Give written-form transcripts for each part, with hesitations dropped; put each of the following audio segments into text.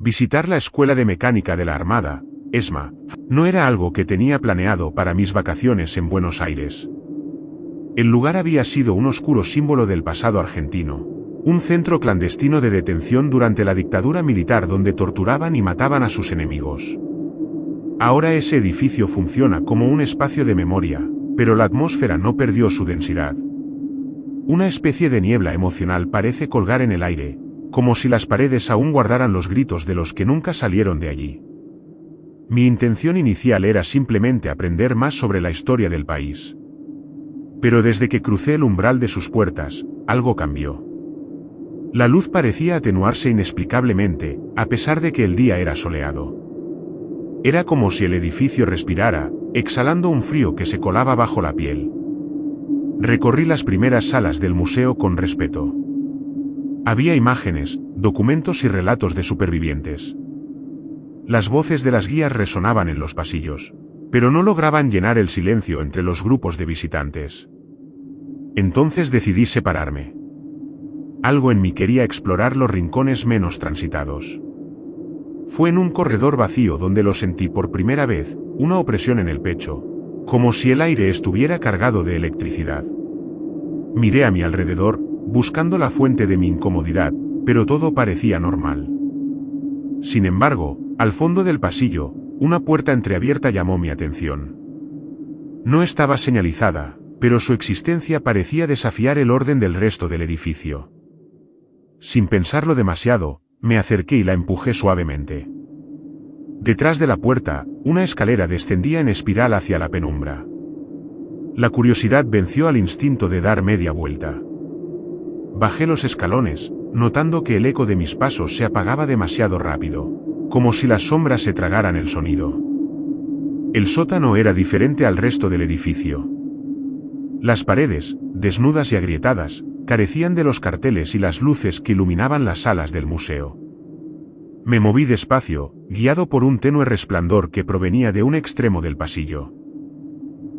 Visitar la escuela de mecánica de la Armada, ESMA, no era algo que tenía planeado para mis vacaciones en Buenos Aires. El lugar había sido un oscuro símbolo del pasado argentino, un centro clandestino de detención durante la dictadura militar donde torturaban y mataban a sus enemigos. Ahora ese edificio funciona como un espacio de memoria, pero la atmósfera no perdió su densidad. Una especie de niebla emocional parece colgar en el aire, como si las paredes aún guardaran los gritos de los que nunca salieron de allí. Mi intención inicial era simplemente aprender más sobre la historia del país. Pero desde que crucé el umbral de sus puertas, algo cambió. La luz parecía atenuarse inexplicablemente, a pesar de que el día era soleado. Era como si el edificio respirara, exhalando un frío que se colaba bajo la piel. Recorrí las primeras salas del museo con respeto. Había imágenes, documentos y relatos de supervivientes. Las voces de las guías resonaban en los pasillos, pero no lograban llenar el silencio entre los grupos de visitantes. Entonces decidí separarme. Algo en mí quería explorar los rincones menos transitados. Fue en un corredor vacío donde lo sentí por primera vez, una opresión en el pecho, como si el aire estuviera cargado de electricidad. Miré a mi alrededor, buscando la fuente de mi incomodidad, pero todo parecía normal. Sin embargo, al fondo del pasillo, una puerta entreabierta llamó mi atención. No estaba señalizada, pero su existencia parecía desafiar el orden del resto del edificio. Sin pensarlo demasiado, me acerqué y la empujé suavemente. Detrás de la puerta, una escalera descendía en espiral hacia la penumbra. La curiosidad venció al instinto de dar media vuelta. Bajé los escalones, notando que el eco de mis pasos se apagaba demasiado rápido, como si las sombras se tragaran el sonido. El sótano era diferente al resto del edificio. Las paredes, desnudas y agrietadas, carecían de los carteles y las luces que iluminaban las salas del museo. Me moví despacio, guiado por un tenue resplandor que provenía de un extremo del pasillo.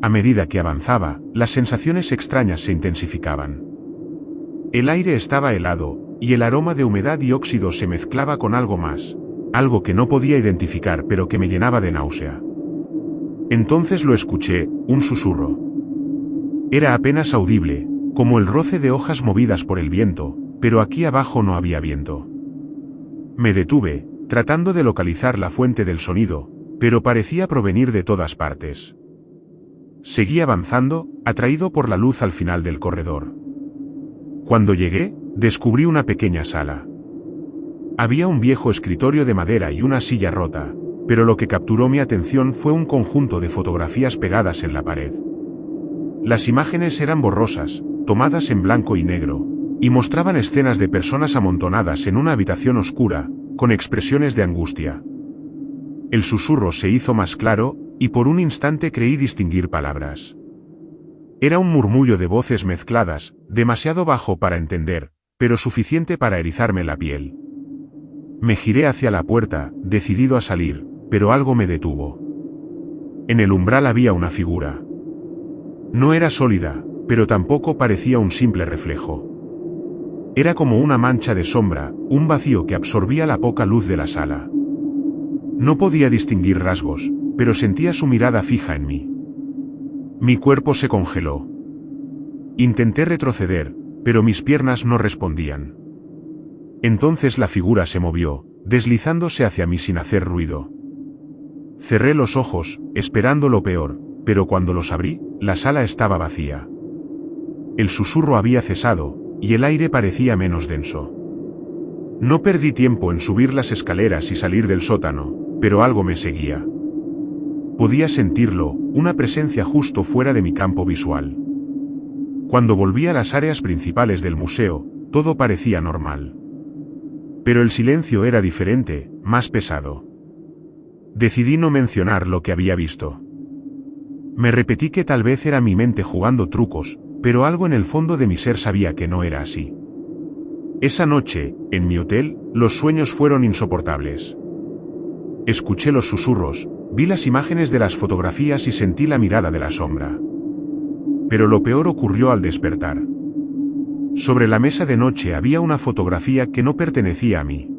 A medida que avanzaba, las sensaciones extrañas se intensificaban. El aire estaba helado, y el aroma de humedad y óxido se mezclaba con algo más, algo que no podía identificar pero que me llenaba de náusea. Entonces lo escuché, un susurro. Era apenas audible, como el roce de hojas movidas por el viento, pero aquí abajo no había viento. Me detuve, tratando de localizar la fuente del sonido, pero parecía provenir de todas partes. Seguí avanzando, atraído por la luz al final del corredor. Cuando llegué, descubrí una pequeña sala. Había un viejo escritorio de madera y una silla rota, pero lo que capturó mi atención fue un conjunto de fotografías pegadas en la pared. Las imágenes eran borrosas, tomadas en blanco y negro, y mostraban escenas de personas amontonadas en una habitación oscura, con expresiones de angustia. El susurro se hizo más claro, y por un instante creí distinguir palabras. Era un murmullo de voces mezcladas, demasiado bajo para entender, pero suficiente para erizarme la piel. Me giré hacia la puerta, decidido a salir, pero algo me detuvo. En el umbral había una figura. No era sólida, pero tampoco parecía un simple reflejo. Era como una mancha de sombra, un vacío que absorbía la poca luz de la sala. No podía distinguir rasgos, pero sentía su mirada fija en mí. Mi cuerpo se congeló. Intenté retroceder, pero mis piernas no respondían. Entonces la figura se movió, deslizándose hacia mí sin hacer ruido. Cerré los ojos, esperando lo peor, pero cuando los abrí, la sala estaba vacía. El susurro había cesado, y el aire parecía menos denso. No perdí tiempo en subir las escaleras y salir del sótano, pero algo me seguía. Podía sentirlo, una presencia justo fuera de mi campo visual. Cuando volví a las áreas principales del museo, todo parecía normal. Pero el silencio era diferente, más pesado. Decidí no mencionar lo que había visto. Me repetí que tal vez era mi mente jugando trucos, pero algo en el fondo de mi ser sabía que no era así. Esa noche, en mi hotel, los sueños fueron insoportables. Escuché los susurros, vi las imágenes de las fotografías y sentí la mirada de la sombra. Pero lo peor ocurrió al despertar. Sobre la mesa de noche había una fotografía que no pertenecía a mí.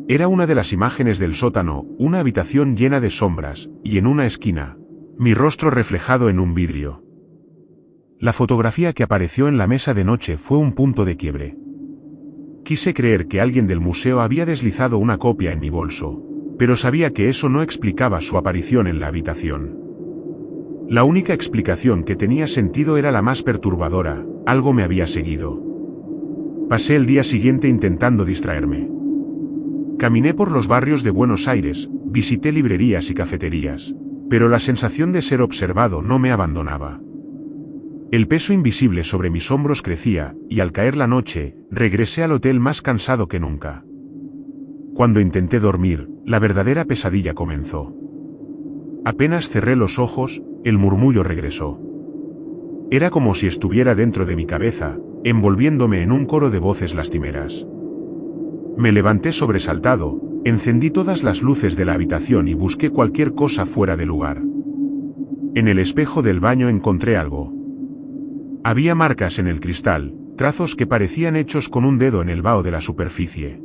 Era una de las imágenes del sótano, una habitación llena de sombras, y en una esquina, mi rostro reflejado en un vidrio. La fotografía que apareció en la mesa de noche fue un punto de quiebre. Quise creer que alguien del museo había deslizado una copia en mi bolso, pero sabía que eso no explicaba su aparición en la habitación. La única explicación que tenía sentido era la más perturbadora: algo me había seguido. Pasé el día siguiente intentando distraerme. Caminé por los barrios de Buenos Aires, visité librerías y cafeterías, pero la sensación de ser observado no me abandonaba. El peso invisible sobre mis hombros crecía, y al caer la noche, regresé al hotel más cansado que nunca. Cuando intenté dormir, la verdadera pesadilla comenzó. Apenas cerré los ojos, el murmullo regresó. Era como si estuviera dentro de mi cabeza, envolviéndome en un coro de voces lastimeras. Me levanté sobresaltado, encendí todas las luces de la habitación y busqué cualquier cosa fuera de lugar. En el espejo del baño encontré algo. Había marcas en el cristal, trazos que parecían hechos con un dedo en el vaho de la superficie.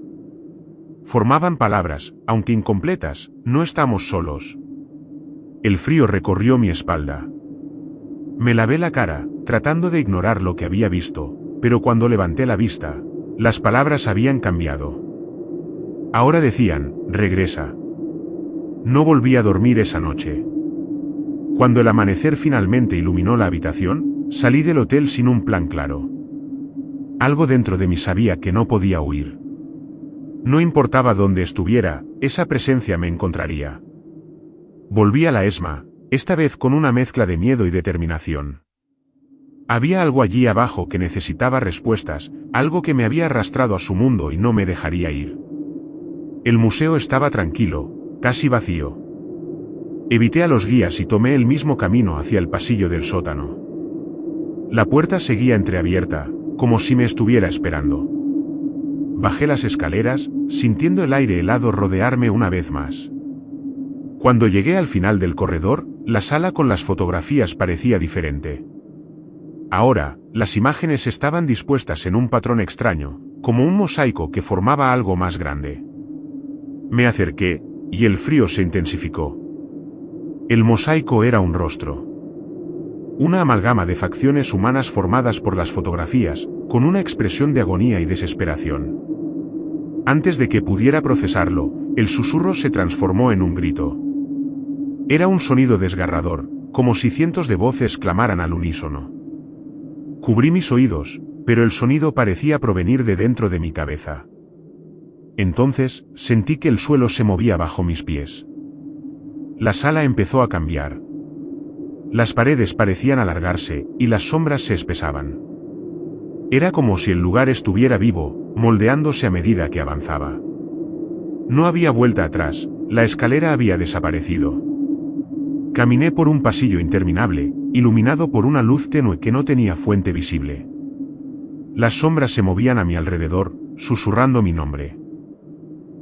Formaban palabras, aunque incompletas: no estamos solos. El frío recorrió mi espalda. Me lavé la cara, tratando de ignorar lo que había visto, pero cuando levanté la vista, las palabras habían cambiado. Ahora decían: regresa. No volví a dormir esa noche. Cuando el amanecer finalmente iluminó la habitación, salí del hotel sin un plan claro. Algo dentro de mí sabía que no podía huir. No importaba dónde estuviera, esa presencia me encontraría. Volví a la ESMA, esta vez con una mezcla de miedo y determinación. Había algo allí abajo que necesitaba respuestas, algo que me había arrastrado a su mundo y no me dejaría ir. El museo estaba tranquilo, casi vacío. Evité a los guías y tomé el mismo camino hacia el pasillo del sótano. La puerta seguía entreabierta, como si me estuviera esperando. Bajé las escaleras, sintiendo el aire helado rodearme una vez más. Cuando llegué al final del corredor, la sala con las fotografías parecía diferente. Ahora, las imágenes estaban dispuestas en un patrón extraño, como un mosaico que formaba algo más grande. Me acerqué, y el frío se intensificó. El mosaico era un rostro. Una amalgama de facciones humanas formadas por las fotografías, con una expresión de agonía y desesperación. Antes de que pudiera procesarlo, el susurro se transformó en un grito. Era un sonido desgarrador, como si cientos de voces clamaran al unísono. Cubrí mis oídos, pero el sonido parecía provenir de dentro de mi cabeza. Entonces, sentí que el suelo se movía bajo mis pies. La sala empezó a cambiar. Las paredes parecían alargarse, y las sombras se espesaban. Era como si el lugar estuviera vivo, moldeándose a medida que avanzaba. No había vuelta atrás, la escalera había desaparecido. Caminé por un pasillo interminable, iluminado por una luz tenue que no tenía fuente visible. Las sombras se movían a mi alrededor, susurrando mi nombre.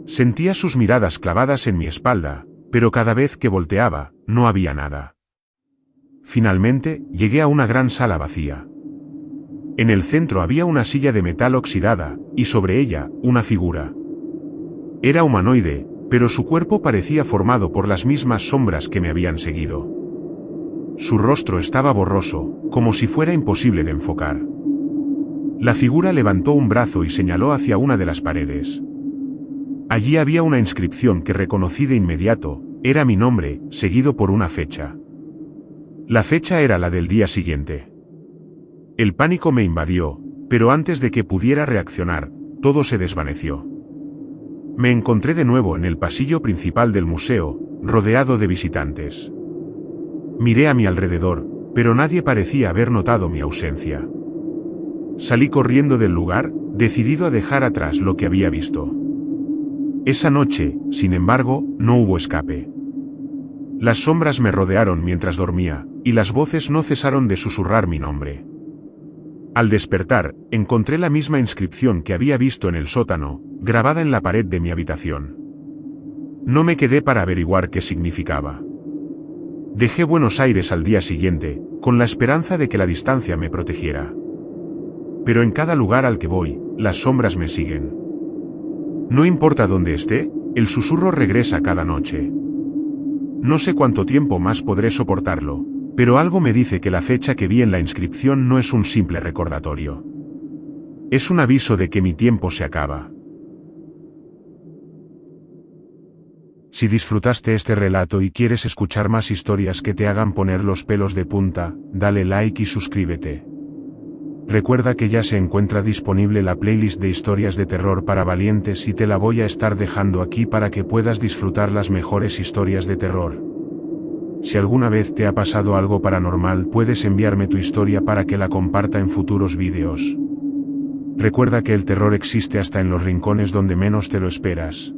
Sentía sus miradas clavadas en mi espalda, pero cada vez que volteaba, no había nada. Finalmente, llegué a una gran sala vacía. En el centro había una silla de metal oxidada, y sobre ella, una figura. Era humanoide, pero su cuerpo parecía formado por las mismas sombras que me habían seguido. Su rostro estaba borroso, como si fuera imposible de enfocar. La figura levantó un brazo y señaló hacia una de las paredes. Allí había una inscripción que reconocí de inmediato: era mi nombre, seguido por una fecha. La fecha era la del día siguiente. El pánico me invadió, pero antes de que pudiera reaccionar, todo se desvaneció. Me encontré de nuevo en el pasillo principal del museo, rodeado de visitantes. Miré a mi alrededor, pero nadie parecía haber notado mi ausencia. Salí corriendo del lugar, decidido a dejar atrás lo que había visto. Esa noche, sin embargo, no hubo escape. Las sombras me rodearon mientras dormía, y las voces no cesaron de susurrar mi nombre. Al despertar, encontré la misma inscripción que había visto en el sótano, grabada en la pared de mi habitación. No me quedé para averiguar qué significaba. Dejé Buenos Aires al día siguiente, con la esperanza de que la distancia me protegiera. Pero en cada lugar al que voy, las sombras me siguen. No importa dónde esté, el susurro regresa cada noche. No sé cuánto tiempo más podré soportarlo, pero algo me dice que la fecha que vi en la inscripción no es un simple recordatorio. Es un aviso de que mi tiempo se acaba. Si disfrutaste este relato y quieres escuchar más historias que te hagan poner los pelos de punta, dale like y suscríbete. Recuerda que ya se encuentra disponible la playlist de historias de terror para valientes y te la voy a estar dejando aquí para que puedas disfrutar las mejores historias de terror. Si alguna vez te ha pasado algo paranormal, puedes enviarme tu historia para que la comparta en futuros vídeos. Recuerda que el terror existe hasta en los rincones donde menos te lo esperas.